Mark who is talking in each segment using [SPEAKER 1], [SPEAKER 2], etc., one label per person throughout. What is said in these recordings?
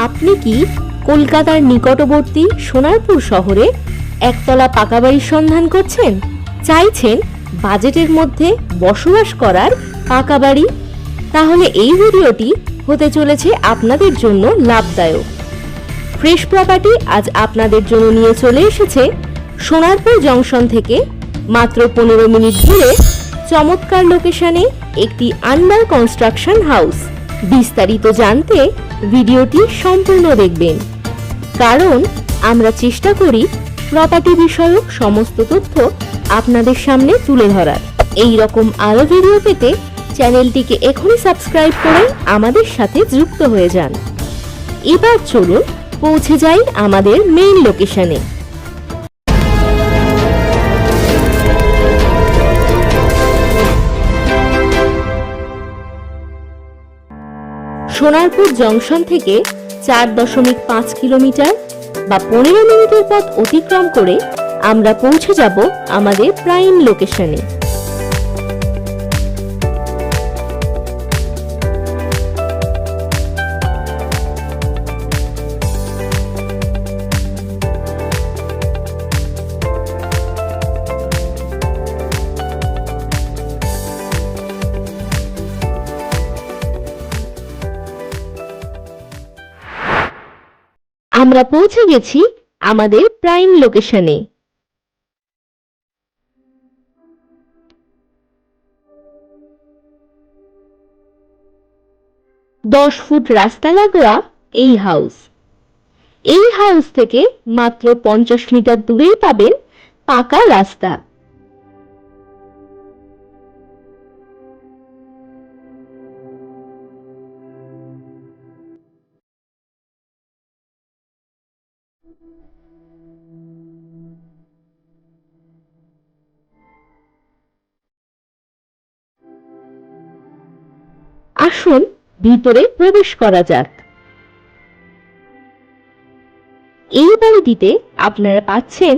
[SPEAKER 1] আপনি কি কলকাতার নিকটবর্তী সোনারপুর শহরে একতলা পাকা বাড়ির সন্ধান করছেন? চাইছেন বাজেটের মধ্যে বসবাস করার পাকা বাড়ি? তাহলে এই ভিডিওটি হতে চলেছে আপনাদের জন্য লাভদায়ক। ফ্রেশ প্রপার্টি আজ আপনাদের জন্য নিয়ে চলে এসেছে সোনারপুর জংশন থেকে মাত্র 15 মিনিট দূরে চমৎকার লোকেশনে একটি আন্ডার কনস্ট্রাকশন হাউস। বিস্তারিত জানতে ভিডিওটি সম্পূর্ণ দেখবেন, কারণ আমরা চেষ্টা করি প্রপার্টি বিষয়ক সমস্ত তথ্য আপনাদের সামনে তুলে ধরার। এই রকম আরো ভিডিও পেতে চ্যানেলটিকে এখনই সাবস্ক্রাইব করে আমাদের সাথে যুক্ত হয়ে যান। এবার চলুন পৌঁছে যাই আমাদের মেইন লোকেশনে। সোনারপুর জংশন থেকে 4.5 কিলোমিটার বা 15 মিনিটের পথ অতিক্রম করে আমরা পৌঁছে যাব আমাদের প্রাইম লোকেশনে। আমরা পৌঁছে গেছি আমাদের প্রাইম লোকেশনে। 10 ফুট রাস্তা লাগোয়া এই হাউস। এই হাউস থেকে মাত্র 50 মিটার দূরেই পাবেন পাকা রাস্তা। আসুন ভিতরে প্রবেশ করা যাক। এই বাড়িটিতে আপনারা পাচ্ছেন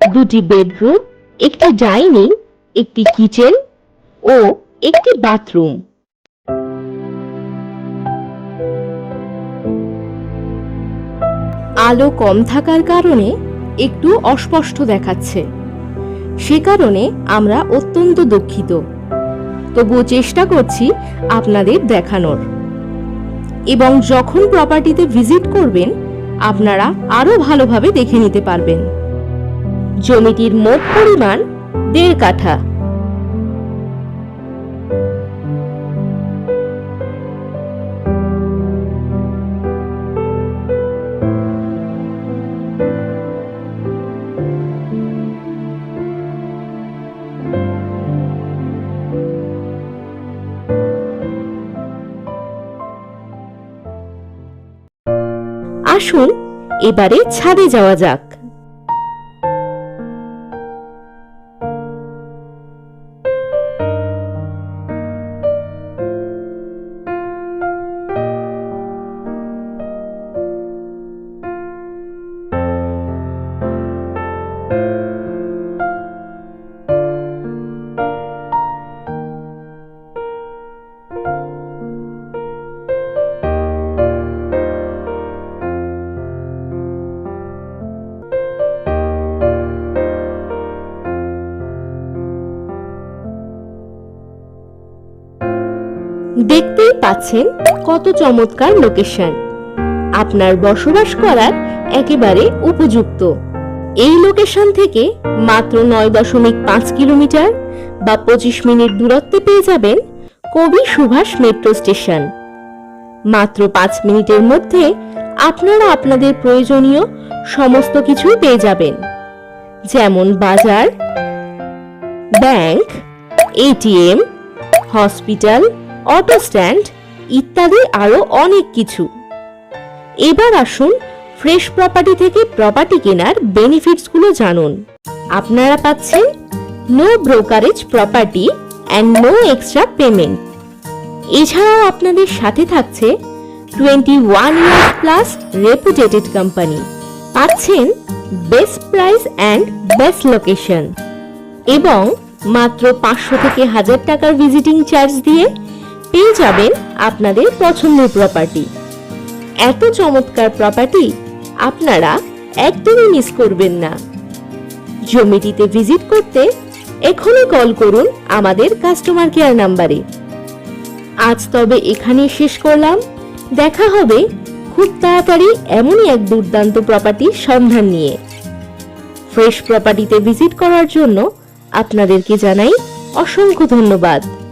[SPEAKER 1] 2টি বেডরুম, একটি ডাইনিং, একটি কিচেন ও একটি বাথরুম। আলো কম থাকার কারণে একটু অস্পষ্ট দেখাচ্ছে, সে কারণে আমরা অত্যন্ত দুঃখিত। তবুও চেষ্টা করছি আপনাদের দেখানোর, এবং যখন প্রপার্টিতে ভিজিট করবেন আপনারা আরো ভালোভাবে দেখে নিতে পারবেন। জমিটির মোট পরিমাণ 1.5 কাঠা। আসুন এবারে ছাদে যাওয়া যাক। দেখতেই পাচ্ছেন কত চমৎকার লোকেশন, আপনার বসবাস করার একেবারে উপযুক্ত। এই লোকেশন থেকে মাত্র 9.5 কিলোমিটার বা 25 মিনিট দূরত্বে পেয়ে যাবেন কবি সুভাষ মেট্রো স্টেশন। মাত্র 5 মিনিটের মধ্যে আপনারা আপনাদের প্রয়োজনীয় সমস্ত কিছুই পেয়ে যাবেন, যেমন বাজার, bank, ATM, hospital, auto stand ইত্যাদি আরো অনেক কিছু। এবার আসুন ফ্রেশ প্রপার্টি থেকে প্রপার্টি কেনার বেনিফিটস গুলো জানুন। আপনারা পাচ্ছেন no brokerage property and no extra payment. এছাড়াও আপনাদের সাথে থাকছে 21 ইয়ার্স প্লাস রেপুটেটেড কোম্পানি। পাচ্ছেন best price and best location, এবং মাত্র 500 থেকে 1000 টাকার ভিজিটিং চার্জ দিয়ে পেয়ে যাবেন আপনাদের পছন্দের প্রপার্টি। এত চমৎকার প্রপার্টি আপনারা একদমই মিস করবেন না। জমিটিতে ভিজিট করতে এখনই কল করুন আমাদের কাস্টমার কেয়ার নাম্বারে। আজ তবে এখানেই শেষ করলাম। দেখা হবে খুব তাড়াতাড়ি এমনই এক দুর্দান্ত প্রপার্টির সন্ধান নিয়ে। ফ্রেশ প্রপার্টিতে ভিজিট করার জন্য আপনাদেরকে জানাই অসংখ্য ধন্যবাদ।